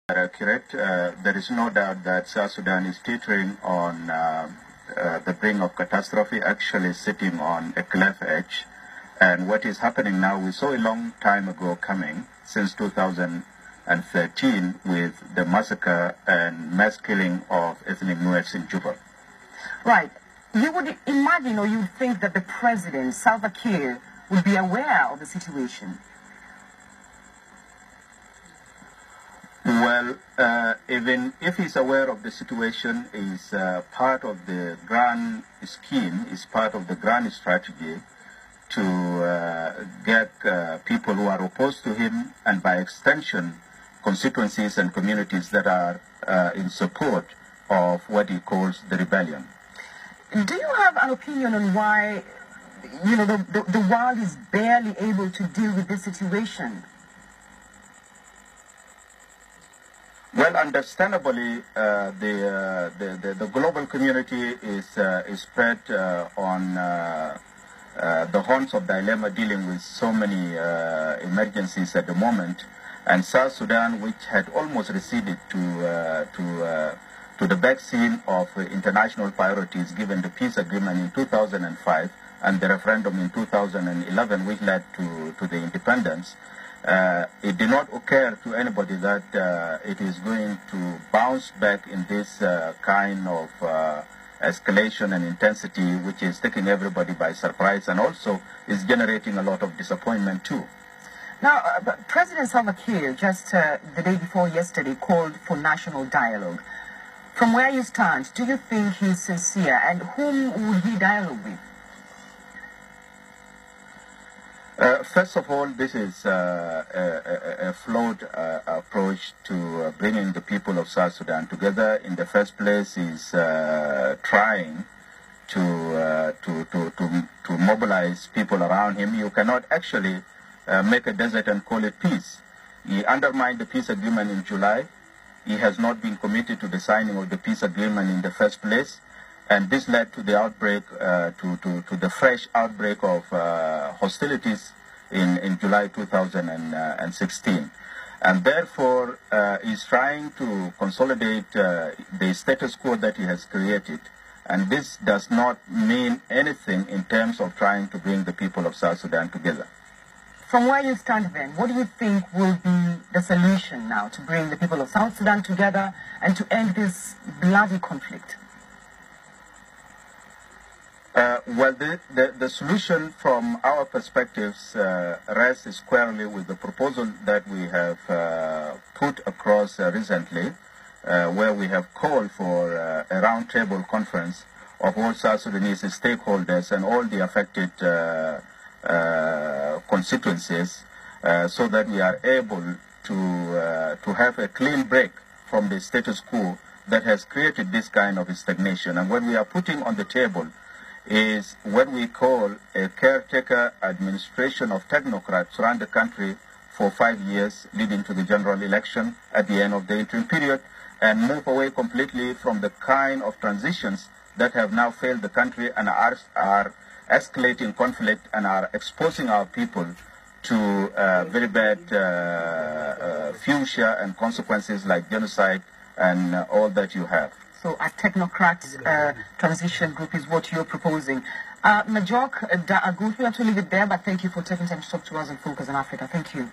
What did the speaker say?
Accurate. There is no doubt that South Sudan is teetering on the brink of catastrophe, actually sitting on a cliff edge. And what is happening now, we saw a long time ago coming, since 2013, with the massacre and mass killing of ethnic Nuers in Juba. Right. You would imagine, or you would think that the president, Salva Kiir, would be aware of the situation. Well, even if he's aware of the situation, is part of the grand scheme, is part of the grand strategy to get people who are opposed to him, and by extension, constituencies and communities that are in support of what he calls the rebellion. Do you have an opinion on why, the world is barely able to deal with this situation? Well, understandably, the global community is spread on the horns of dilemma, dealing with so many emergencies at the moment, and South Sudan, which had almost receded to the back scene of international priorities, given the peace agreement in 2005 and the referendum in 2011, which led to the independence. It did not occur to anybody that it is going to bounce back in this kind of escalation and intensity, which is taking everybody by surprise and also is generating a lot of disappointment too. Now, President Salva Kiir, just the day before yesterday, called for national dialogue. From where you stand, do you think he's sincere, and whom would he dialogue with? First of all, this is a flawed approach to bringing the people of South Sudan together. In the first place, he's trying to mobilize people around him. You cannot actually make a desert and call it peace. He undermined the peace agreement in July. He has not been committed to the signing of the peace agreement in the first place. And this led to the outbreak, to the fresh outbreak of hostilities in July 2016. And therefore, he's trying to consolidate the status quo that he has created. And this does not mean anything in terms of trying to bring the people of South Sudan together. From where you stand then, what do you think will be the solution now to bring the people of South Sudan together and to end this bloody conflict? Well, the solution from our perspectives rests squarely with the proposal that we have put across recently, where we have called for a roundtable conference of all South Sudanese stakeholders and all the affected constituencies, so that we are able to have a clean break from the status quo that has created this kind of stagnation. And what we are putting on the table is what we call a caretaker administration of technocrats around the country for 5 years, leading to the general election at the end of the interim period, and move away completely from the kind of transitions that have now failed the country and are escalating conflict and are exposing our people to very bad future and consequences like genocide and all that you have. So a technocrat transition group is what you're proposing. Majak Agoot, we have to leave it there, but thank you for taking time to talk to us on Focus on Africa. Thank you.